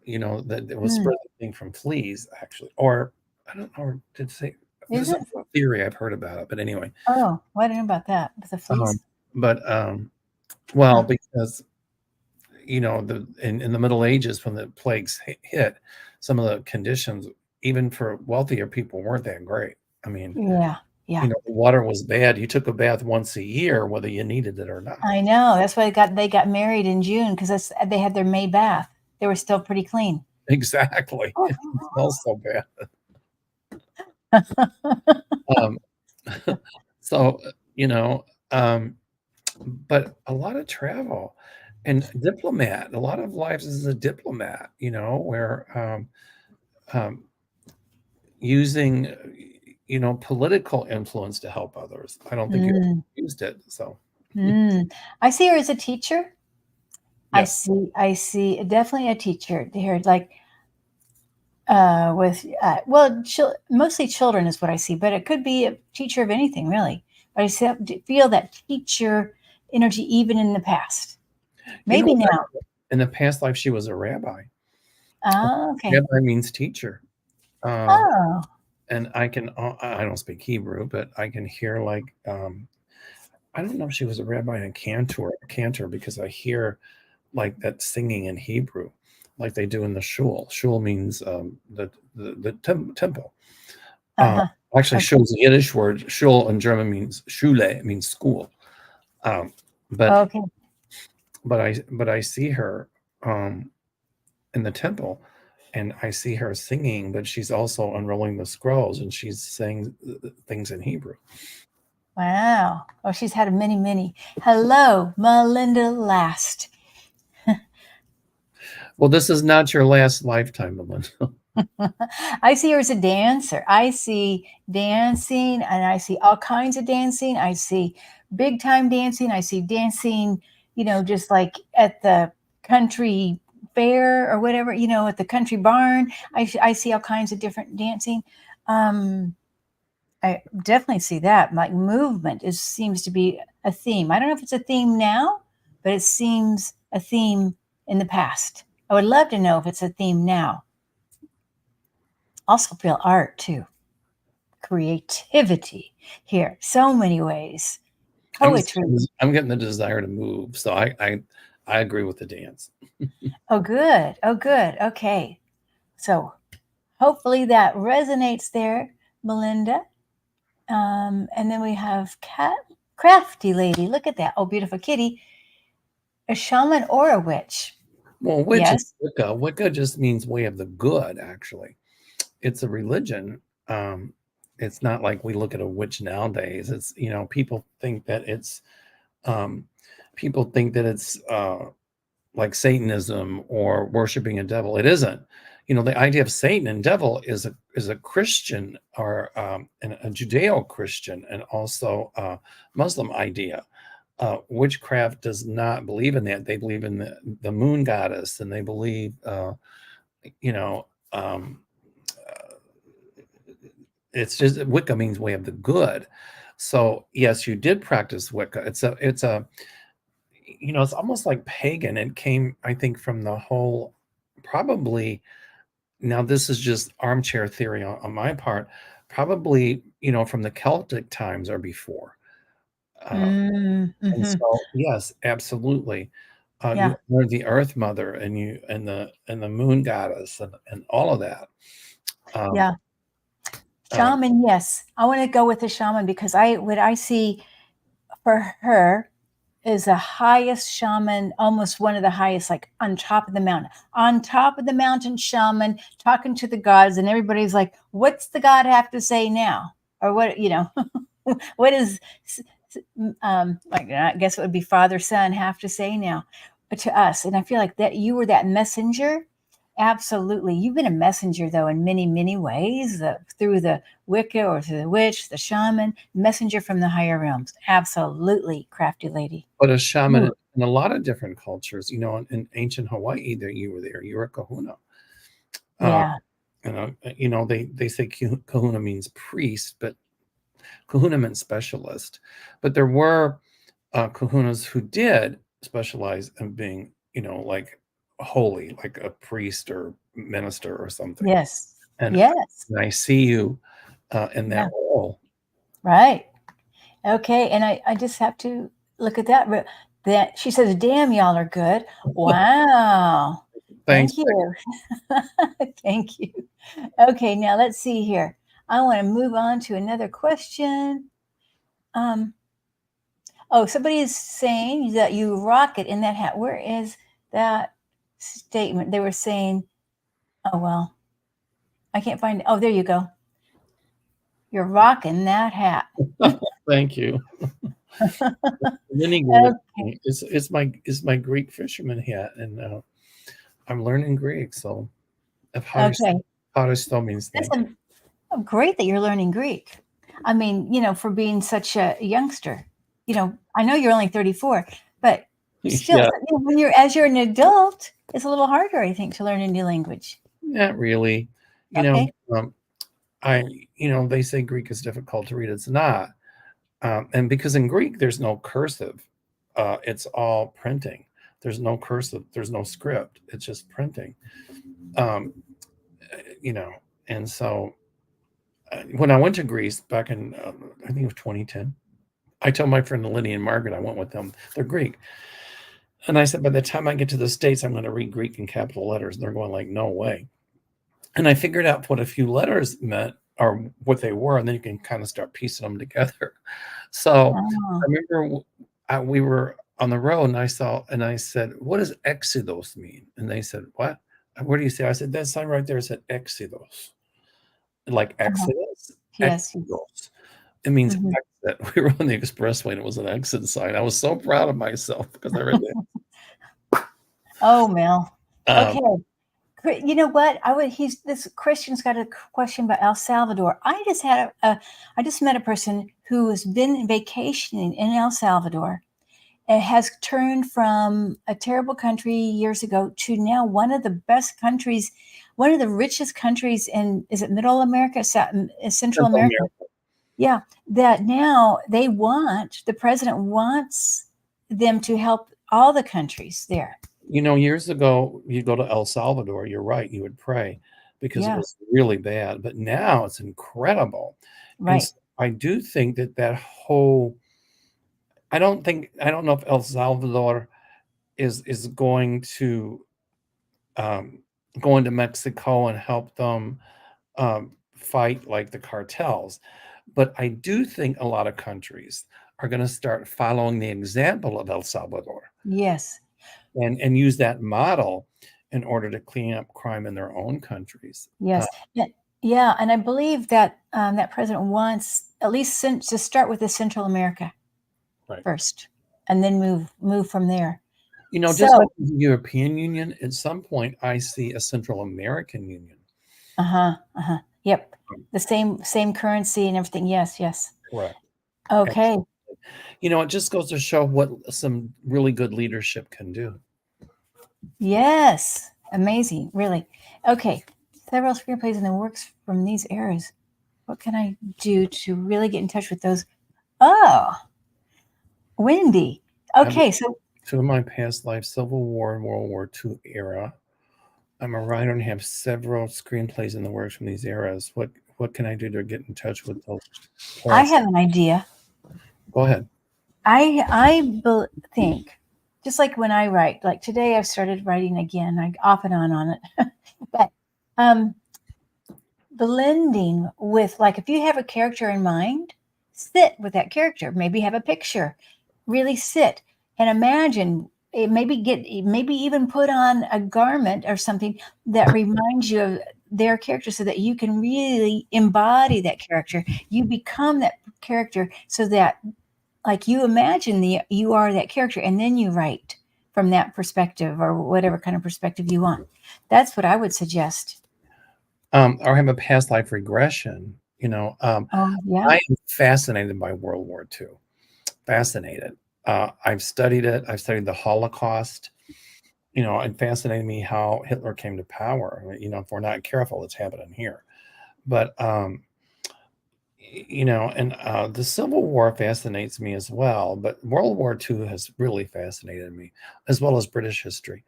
That it was spreading from fleas, actually. Or I don't know. Did say there's a theory I've heard about it, but anyway. Oh, I didn't know about that with the fleas. Because in the Middle Ages when the plagues hit, some of the conditions, even for wealthier people, weren't that great. I mean, yeah. The water was bad. You took a bath once a year, whether you needed it or not. I know. That's why they got married in June because they had their May bath. They were still pretty clean. Exactly. It smells so bad. But a lot of travel and diplomat. A lot of lives as a diplomat. Where using political influence to help others. I don't think you used it. So I see her as a teacher. Yes. I see definitely a teacher here, like with mostly children is what I see, but it could be a teacher of anything really. But I feel that teacher energy even in the past. Maybe now. In the past life, she was a rabbi. Oh, okay. Rabbi means teacher. Oh. And I don't speak Hebrew, but I can hear like, I don't know if she was a rabbi and a cantor, because I hear like that singing in Hebrew, like they do in the shul. Shul means the temple. Actually, shul is a Yiddish word. Shul in German means Schule. It means school. But I see her in the temple, and I see her singing, but she's also unrolling the scrolls and she's saying things in Hebrew. Wow. Oh, she's had many, many. Hello, Melinda Last. Well, this is not your last lifetime, Melinda. I see her as a dancer. I see dancing, and I see all kinds of dancing. I see big time dancing. I see dancing, just like at the country fair or whatever, at the country barn. I see all kinds of different dancing. I definitely see that. Like movement seems to be a theme. I don't know if it's a theme now, but it seems a theme in the past. I would love to know if it's a theme now. Also feel art too. Creativity here. So many ways. Poetry. I'm getting the desire to move. So I agree with the dance. Oh, good. Oh, good. Okay. So hopefully that resonates there, Melinda. And then we have Crafty Lady. Look at that. Oh, beautiful kitty. A shaman or a witch. Well, witch is Wicca. Wicca just means way of the good, actually. It's a religion. It's not like we look at a witch nowadays. It's, people think that it's People think that it's like Satanism or worshiping a devil. It isn't. The idea of Satan and devil is a Christian or a Judeo-Christian and also a Muslim idea. Witchcraft does not believe in that. They believe in the moon goddess, and they believe, it's just Wicca means way of the good. So yes, you did practice Wicca. It's almost like pagan. It came, I think, from the whole, probably, now this is just armchair theory on my part, probably, from the Celtic times or before. And Mm-hmm. so, yes, absolutely. Yeah. You honor the Earth Mother and the Moon Goddess and all of that. Yeah. Shaman, yes. I want to go with the shaman because what I see for her is the highest shaman, almost one of the highest, like on top of the mountain. On top of the mountain, shaman talking to the gods, and everybody's like, "What's the god have to say now?" Or what, what is, like, I guess it would be father son have to say now to us. And I feel like that you were that messenger. Absolutely. You've been a messenger, though, in many, many ways, through the Wicca or through the witch, the shaman, messenger from the higher realms. Absolutely, crafty lady. But a shaman Ooh. in a lot of different cultures, in ancient Hawaii, you were there. You were a kahuna. Yeah. They say kahuna means priest, but kahuna meant specialist. But there were kahunas who did specialize in being, like holy, like a priest or minister or something. Yes. And Yes. I see you in Yeah. that role. Right. Okay. And I just have to look at that. That she says, "Damn, y'all are good." Wow. Thanks. Thank you. Thank you. Okay, now let's see here. I want to move on to another question. Somebody is saying that you rock it in that hat. Where is that statement? They were saying, oh, well, I can't find it. Oh, there you go. You're rocking that hat. Thank you. Mini Okay. it's my Greek fisherman hat, and I'm learning Greek, so Okay. Haristo means That's thank you. great that you're learning Greek. I mean, for being such a youngster, I know you're only 34, but still, Yeah, when you're an adult, it's a little harder, I think, to learn a new language. not really. You know, Okay. um, they say Greek is difficult to read. It's not. And because in Greek there's no cursive, it's all printing. There's no cursive, there's no script. It's just printing. Um, you know, and so when I went to Greece back in I think it was 2010, I told my friend Lenny and Margaret I went with them. They're Greek, and I said by the time I get to the States, I'm going to read Greek in capital letters. And they're going like, no way. And I figured out what a few letters meant or what they were, and then you can kind of start piecing them together. So I Oh, remember we were on the road, and I said, "What does exodus mean?" And they said, "What? What do you say?" I said, "That sign right there said exodus, like uh-huh. Exodus, Yes. exodus. It means Mhm. exit." We were on the expressway, and it was an exit sign. I was so proud of myself because I read that. Oh, Mel. Um, Okay. You know what? This Christian's got a question about El Salvador. I just met a person who has been vacationing in El Salvador and has turned from a terrible country years ago to now one of the best countries, one of the richest countries is it Middle America, Central Central America? America. Yeah, that now the president wants them to help all the countries there. Years ago, you go to El Salvador, you're right, you would pray because it Yeah, was really bad. But now it's incredible. And right. so I do think that whole, I don't know if El Salvador is going to um, go into Mexico and help them fight like the cartels. But I do think a lot of countries are going to start following the example of El Salvador Yes. and use that model in order to clean up crime in their own countries. Yes. Yeah, yeah, and I believe that that president wants at least to start with the Central America Right. first. and then move from there. Just like So, the European Union, at some point I see a Central American Union. yep, the same currency and everything. Yes, yes. Correct. Okay. It just goes to show what some really good leadership can do. Yes, amazing, really. Okay, several screenplays in the works from these eras. What can I do to really get in touch with those? Oh, Wendy. Okay, so Two of my past lives, Civil War and World War II era. I'm a writer and have several screenplays in the works from these eras. What can I do to get in touch with those? I have an idea. Go ahead. I think, just like when I write, like today I've started writing again, I off and on it. But blending with, like, if you have a character in mind, sit with that character, maybe have a picture, really sit and imagine it, maybe even put on a garment or something that reminds you of their character so that you can really embody that character. You become that character so that, like, you imagine you are that character, and then you write from that perspective or whatever kind of perspective you want. That's what I would suggest. Or have a past life regression. Oh, yeah. I am fascinated by World War II. Fascinated. I've studied it. I've studied the Holocaust. It fascinated me how Hitler came to power. If we're not careful, it's happening here. But the Civil War fascinates me as well. But World War II has really fascinated me, as well as British history.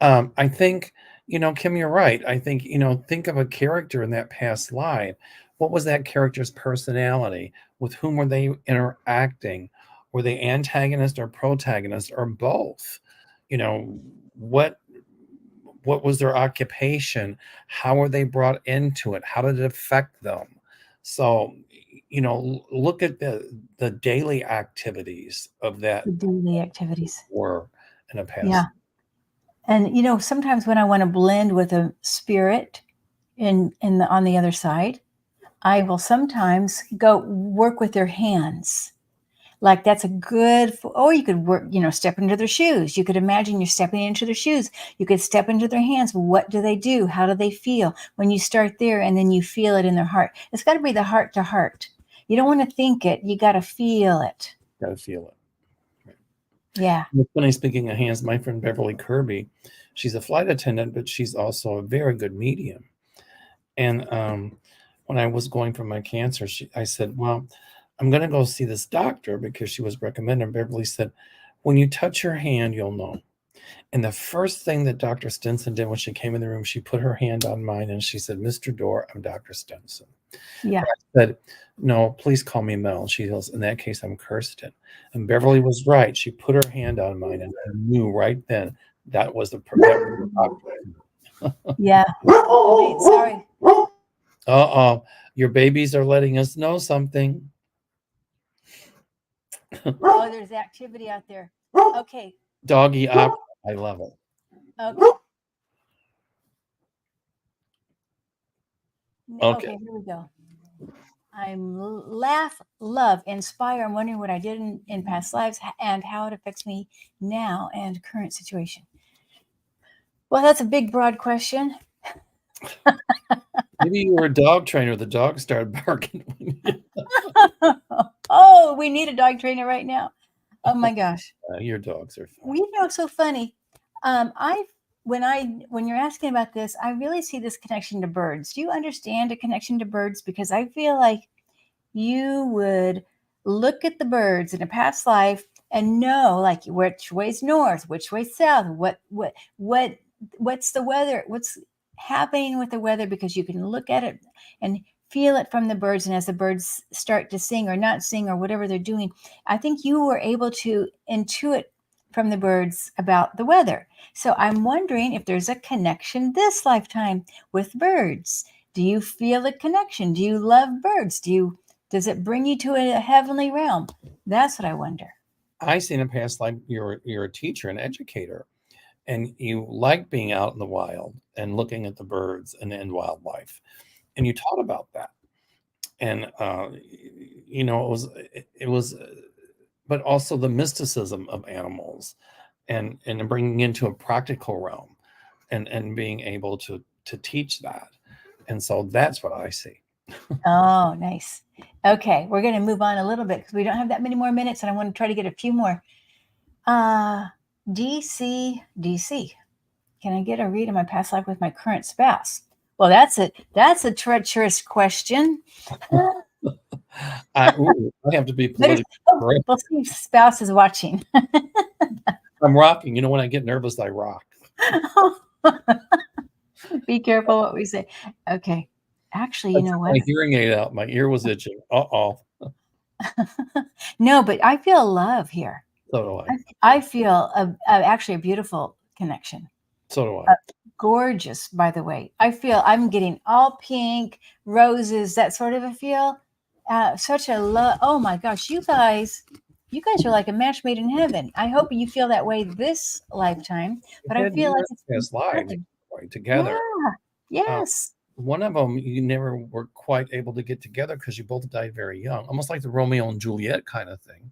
I think, Kim, you're right. I think, think of a character in that past life. What was that character's personality? With whom were they interacting? Were they antagonist or protagonist or both? What was their occupation? How were they brought into it? How did it affect them? So, look at the daily activities of that The daily activities. war in a past. Yeah. And sometimes when I want to blend with a spirit on the other side, I will sometimes go work with their hands. Like, that's a good, or you could work, step into their shoes. You could imagine you're stepping into their shoes. You could step into their hands. What do they do? How do they feel? When you start there and then you feel it in their heart, it's got to be the heart to heart. You don't want to think it. You got to feel it. Got to feel it. Yeah. When I'm speaking of hands, my friend Beverly Kirby, she's a flight attendant, but she's also a very good medium. And when I was going for my cancer, I said, well, I'm going to go see this doctor because she was recommended. Beverly said, when you touch her hand, you'll know. And the first thing that Dr. Stinson did when she came in the room, she put her hand on mine and she said, Mr. Doerr, I'm Dr. Stinson. Yeah. I said, no, please call me Mel. She goes, in that case, I'm Kirsten. And Beverly was right. She put her hand on mine and I knew right then that was the doctor. Yeah. Wait, sorry. Your babies are letting us know something. Oh, there's activity out there. Okay. Doggy opera. I love it. Okay, here we go. I'm laugh, love, inspire. I'm wondering what I did in past lives and how it affects me now and current situation. Well, that's a big, broad question. Maybe you were a dog trainer. The dog started barking. Oh, we need a dog trainer right now. Oh my gosh. Your dogs are fun. So funny. When you're asking about this, I really see this connection to birds. Do you understand a connection to birds? Because I feel like you would look at the birds in a past life and know, like, which way's north, which way's south, what's the weather, what's happening with the weather, because you can look at it and feel it from the birds. And as the birds start to sing or not sing or whatever they're doing, I think you were able to intuit from the birds about the weather. So I'm wondering if there's a connection this lifetime with birds. Do you feel a connection? Do you love birds? Does it bring you to a heavenly realm? That's what I wonder. I see in a past life you're a teacher, an educator, and you like being out in the wild and looking at the birds and wildlife, and you taught about that. And it was but also the mysticism of animals, and bringing into a practical realm, and being able to teach that. And so that's what I see. Oh, nice. Okay, we're going to move on a little bit because we don't have that many more minutes, and I want to try to get a few more. DC. Can I get a read of my past life with my current spouse? Well, that's a treacherous question. I have to be politically correct. We'll see if spouse is watching. I'm rocking. You know, when I get nervous, I rock. Be careful what we say. Okay. Actually, you know what? My hearing aid out. My ear was itching. Uh-oh. No, but I feel love here. So do I. I feel actually a beautiful connection. So do I. Gorgeous, by the way. I feel I'm getting all pink, roses, that sort of a feel. Such a love. Oh my gosh, you guys are like a match made in heaven. I hope you feel that way this lifetime. But I feel like it's lives together. Yeah. Yes. One of them, you never were quite able to get together because you both died very young, almost like the Romeo and Juliet kind of thing.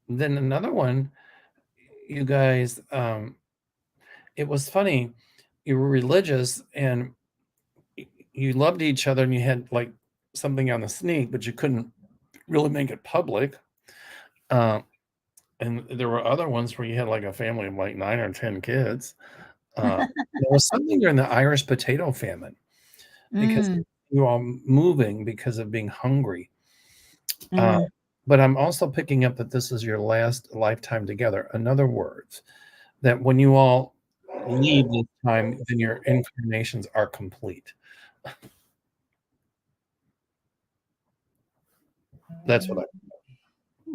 Then another one, you guys, it was funny. You were religious and you loved each other, and you had like something on the sneak, but you couldn't really make it public. And there were other ones where you had like a family of like 9 or 10 kids. There was something during the Irish potato famine because you were all moving because of being hungry. But I'm also picking up that this is your last lifetime together. In other words, that when you all leave this time, then your incarnations are complete. That's what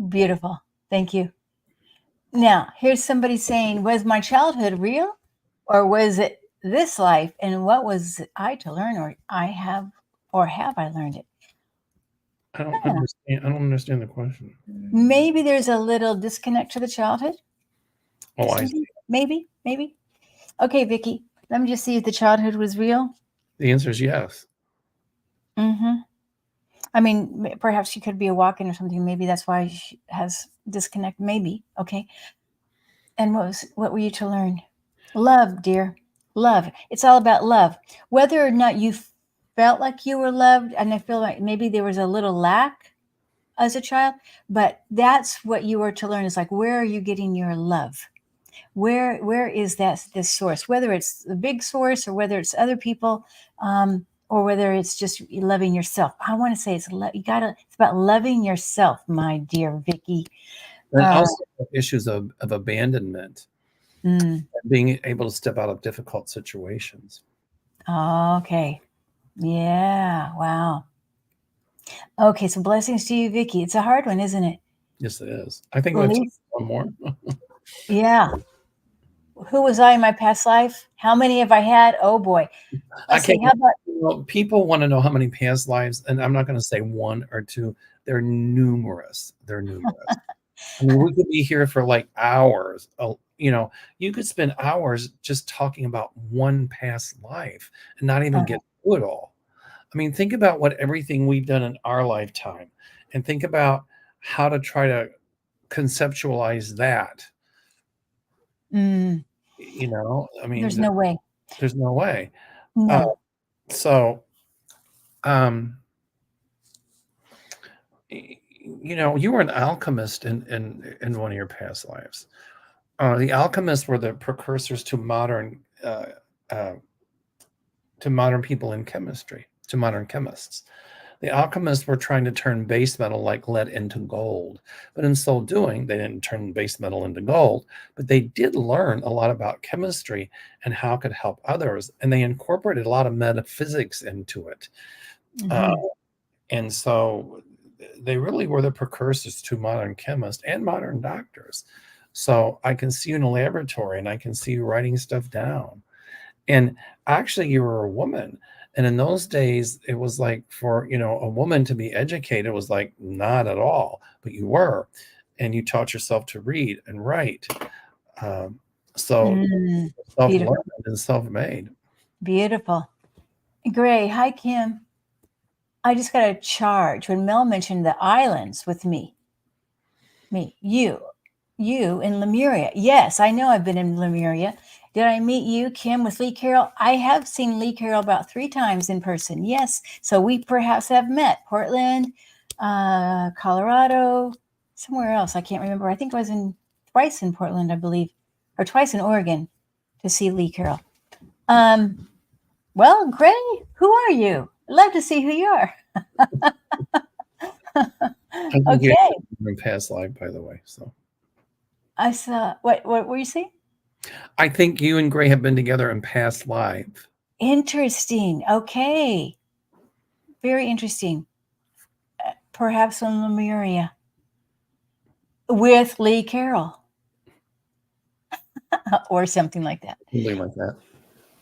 Beautiful. Thank you. Now, here's somebody saying, was my childhood real, or was it this life? And what was I to learn, or have I learned it? I don't understand. I don't understand the question. Maybe there's a little disconnect to the childhood. Oh, I see. Maybe. Okay, Vicki, let me just see if the childhood was real. The answer is yes. I mean, perhaps she could be a walk-in or something. Maybe that's why she has disconnect. Maybe. Okay. And what were you to learn? Love, dear. Love. It's all about love. Whether or not you felt like you were loved, and I feel like maybe there was a little lack as a child, but that's what you were to learn, is like, where are you getting your love? Where is this source? Whether it's the big source or whether it's other people, or whether it's just loving yourself. I want to say it's about loving yourself, my dear Vicki. And also issues of abandonment, being able to step out of difficult situations. Okay. Yeah. Wow. Okay. So blessings to you, Vicki. It's a hard one, isn't it? Yes, it is. I think we'll take one more. Yeah. Who was I in my past life? How many have I had? Oh boy. People want to know how many past lives, and I'm not going to say one or two. They're numerous. I mean, we could be here for like hours. You could spend hours just talking about one past life and not even get through it all. I mean, think about what everything we've done in our lifetime, and think about how to try to conceptualize that. I mean, there's no way. There's no way. No. You were an alchemist in one of your past lives. The alchemists were the precursors to modern people in chemistry, to modern chemists. The alchemists were trying to turn base metal like lead into gold, but in so doing, they didn't turn base metal into gold, but they did learn a lot about chemistry and how it could help others, and they incorporated a lot of metaphysics into it. And so they really were the precursors to modern chemists and modern doctors. So I can see you in a laboratory, and I can see you writing stuff down. And actually, you were a woman. And in those days, it was like for, a woman to be educated was like not at all, but you were, and you taught yourself to read and write. Self-learned and self-made. Beautiful. Gray. Hi, Kim. I just got a charge when Mel mentioned the islands with me. You in Lemuria. Yes, I know I've been in Lemuria. Did I meet you, Kim, with Lee Carroll? I have seen Lee Carroll about 3 times in person. Yes. So we perhaps have met. Portland, Colorado, somewhere else. I can't remember. I think I was twice in Portland, I believe, or twice in Oregon to see Lee Carroll. Well, Gray, who are you? I'd love to see who you are. I think Okay. in past life, by the way. So I saw what were you saying? I think you and Gray have been together in past life. Interesting. Okay. Very interesting. Perhaps in Lemuria with Lee Carroll or something like that. Something like that.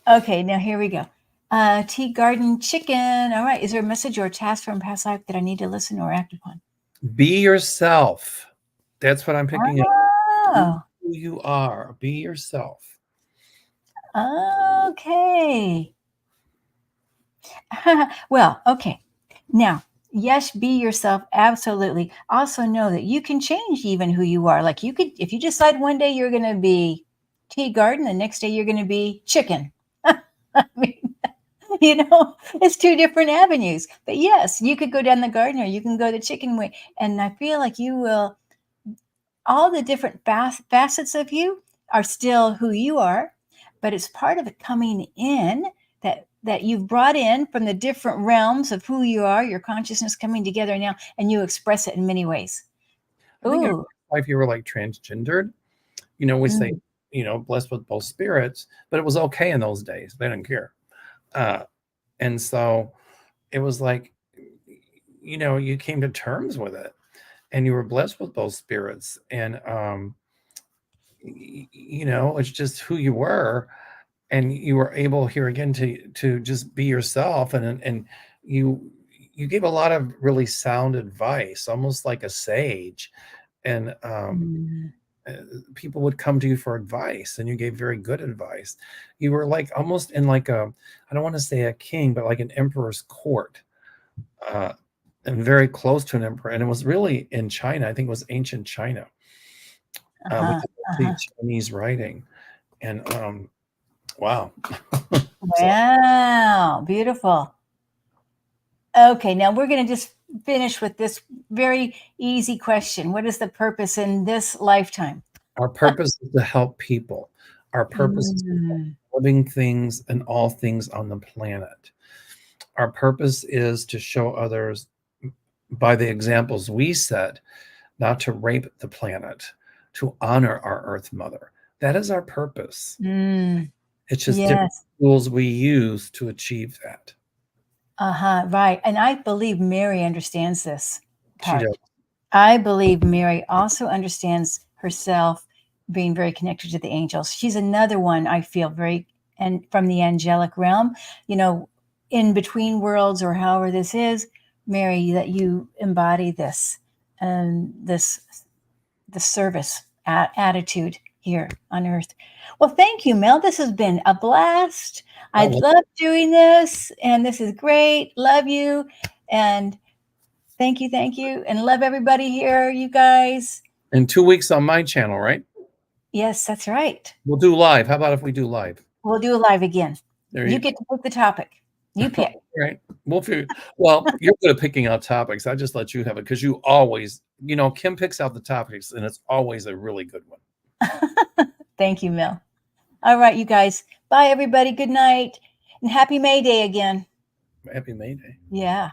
Okay, now here we go. Tea Garden Chicken. All right. Is there a message or a task from past life that I need to listen or act upon? Be yourself. That's what I'm picking up. Oh, Who you are. Be yourself. okay. Well, okay. Now, yes, be yourself. Absolutely. Also know that you can change even who you are. Like you could, if you decide one day you're going to be tea garden, the next day you're going to be chicken. I mean, it's 2 different avenues. But yes, you could go down the garden or you can go the chicken way. And I feel like you will, all the different facets of you are still who you are, but it's part of it coming in that you've brought in from the different realms of who you are, your consciousness coming together now, and you express it in many ways. I think Ooh. if you were like transgendered, we say, blessed with both spirits, but it was okay in those days. They didn't care. And so it was like, you came to terms with it and you were blessed with both spirits. And, it's just who you were. And you were able here again to just be yourself. And you gave a lot of really sound advice, almost like a sage. And, people would come to you for advice and you gave very good advice. You were like almost in like I don't want to say a king, but like an emperor's court, and very close to an emperor. And it was really in China. I think it was ancient China. The Chinese writing. And wow. Wow, beautiful. Okay, now we're going to just finish with this very easy question. What is the purpose in this lifetime? Our purpose is to help people. Our purpose is to help living things and all things on the planet. Our purpose is to show others by the examples we set, not to rape the planet, to honor our Earth Mother. That is our purpose. It's just different tools we use to achieve that. Right. And I believe Mary understands this part. She does. I believe Mary also understands herself being very connected to the angels. She's another one I feel and from the angelic realm, in between worlds or however this is, Mary, that you embody this and the service attitude here on earth. Well, thank you, Mel. This has been a blast. I love doing this, and this is great. Love you, and thank you, and love everybody here, you guys. In 2 weeks on my channel, right? Yes, that's right. We'll do live. How about if we do live? We'll do a live again. You get to pick the topic. You pick. Right. We'll figure. Well, you're good at picking out topics. I just let you have it because you always, Kim picks out the topics, and it's always a really good one. Thank you, Mel. All right, you guys. Bye, everybody. Good night. And happy May Day again. Happy May Day. Yeah.